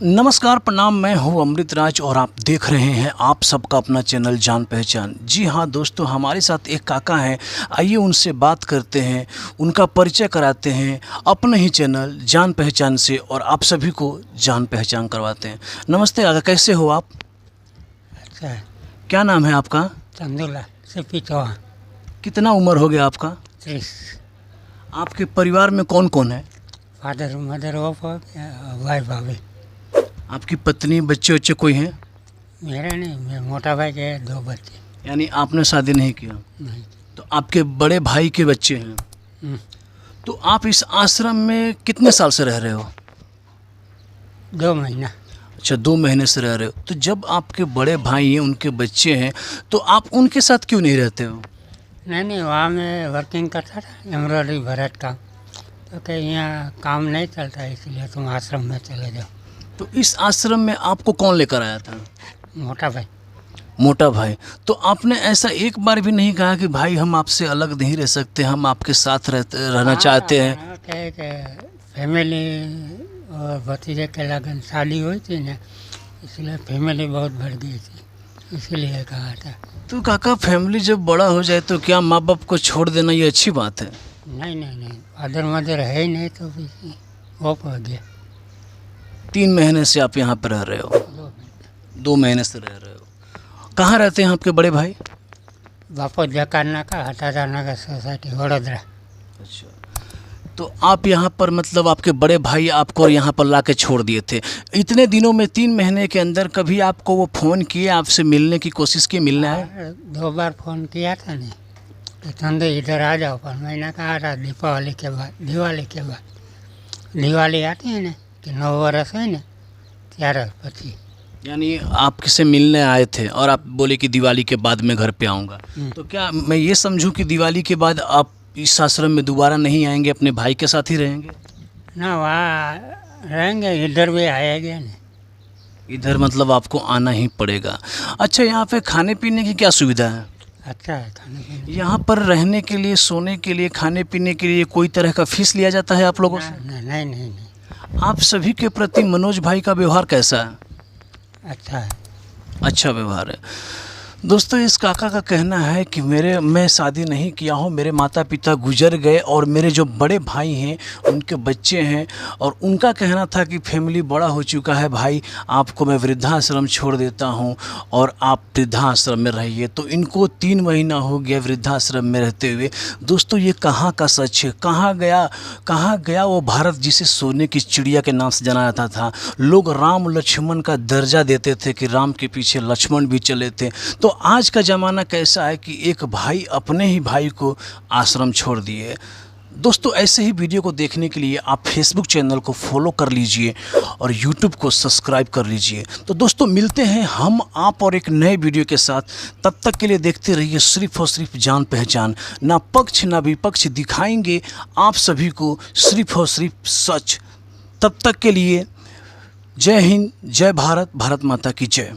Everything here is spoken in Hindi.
नमस्कार, प्रणाम। मैं हूं अमृत राज और आप देख रहे हैं आप सबका अपना चैनल जान पहचान। जी हां दोस्तों, हमारे साथ एक काका हैं। आइए उनसे बात करते हैं, उनका परिचय कराते हैं अपने ही चैनल जान पहचान से और आप सभी को जान पहचान करवाते हैं। नमस्ते काका, कैसे हो आप? अच्छा है। क्या नाम है आपका? चंदूला सीपी चौहान। कितना उम्र हो गया आपका? 30। आपके परिवार में कौन कौन है? फादर मदर वाइफ भाभी। आपकी पत्नी, बच्चे वच्चे कोई हैं? मेरा नहीं, मैं मोटा भाई के 2 बच्चे। यानी आपने शादी नहीं किया? नहीं। तो आपके बड़े भाई के बच्चे हैं। हम्म, तो आप इस आश्रम में कितने साल से रह रहे हो? 2 महीना। अच्छा, 2 महीने से रह रहे हो। तो जब आपके बड़े भाई हैं, उनके बच्चे हैं, तो आप उनके साथ क्यों नहीं रहते हो? नहीं, वहाँ मैं वर्किंग करता था, एम्ब्रॉयडरी भरत का। तो कहीं यहाँ काम नहीं चलता, इसलिए तुम आश्रम में चले जाओ। तो इस आश्रम में आपको कौन लेकर आया था? मोटा भाई। मोटा भाई। तो आपने ऐसा एक बार भी नहीं कहा कि भाई हम आपसे अलग नहीं रह सकते, हम आपके साथ रहना चाहते हैं? हाँ, फैमिली और भतीजे के लगन शादी हुई थी ना, इसलिए फैमिली बहुत बढ़ गई थी, इसलिए कहा था। तो काका, फैमिली जब बड़ा हो जाए तो क्या माँ बाप को छोड़ देना ये अच्छी बात है? नहीं, फादर मदर है ही नहीं, तो वो हो गया। 3 महीने से आप यहाँ पर रह रहे हो? 2 महीने से रह रहे हो। कहाँ रहते हैं आपके बड़े भाई? बापो जकारना का हटादा नगर सोसाइटी, वडोदरा। अच्छा, तो आप यहाँ पर मतलब आपके बड़े भाई आपको यहाँ पर ला के छोड़ दिए थे। इतने दिनों में 3 महीने के अंदर कभी आपको वो फ़ोन किए, आपसे मिलने की कोशिश की? मिलना है? 2 बार फ़ोन किया था ने कि चंदे इधर आ जाओ, पर मैंने कहा था दिवाली के बाद दिवाली आती है ना कि 9 वर्ष है ना, त्यारे पची। यानी आप किससे मिलने आए थे और आप बोले कि दिवाली के बाद मैं घर पे आऊँगा। तो क्या मैं ये समझूं कि दिवाली के बाद आप इस आश्रम में दोबारा नहीं आएंगे, अपने भाई के साथ ही रहेंगे? ना, वहाँ रहेंगे, इधर भी आएंगे ना। इधर मतलब आपको आना ही पड़ेगा। अच्छा, यहाँ पे खाने पीने की क्या सुविधा है? अच्छा है खाने पीने। यहाँ पर रहने के लिए, सोने के लिए, खाने पीने के लिए कोई तरह का फीस लिया जाता है आप लोगों से? नहीं। आप सभी के प्रति मनोज भाई का व्यवहार कैसा है? अच्छा है। अच्छा व्यवहार है। दोस्तों, इस काका का कहना है कि मैं शादी नहीं किया हूँ, मेरे माता पिता गुजर गए और मेरे जो बड़े भाई हैं उनके बच्चे हैं, और उनका कहना था कि फैमिली बड़ा हो चुका है भाई, आपको मैं वृद्धाश्रम छोड़ देता हूँ और आप वृद्धाश्रम में रहिए। तो इनको 3 महीना हो गया वृद्धाश्रम में रहते हुए। दोस्तों, ये कहाँ का सच है? कहाँ गया वो भारत जिसे सोने की चिड़िया के नाम से जाना जाता था? लोग राम लक्ष्मण का दर्जा देते थे कि राम के पीछे लक्ष्मण भी चले थे। तो आज का ज़माना कैसा है कि एक भाई अपने ही भाई को आश्रम छोड़ दिए। दोस्तों, ऐसे ही वीडियो को देखने के लिए आप फेसबुक चैनल को फॉलो कर लीजिए और यूट्यूब को सब्सक्राइब कर लीजिए। तो दोस्तों, मिलते हैं हम आप और एक नए वीडियो के साथ। तब तक के लिए देखते रहिए सिर्फ और सिर्फ जान पहचान। ना पक्ष ना विपक्ष, दिखाएंगे आप सभी को सिर्फ और सिर्फ सच। तब तक के लिए जय हिंद, जय भारत, भारत माता की जय।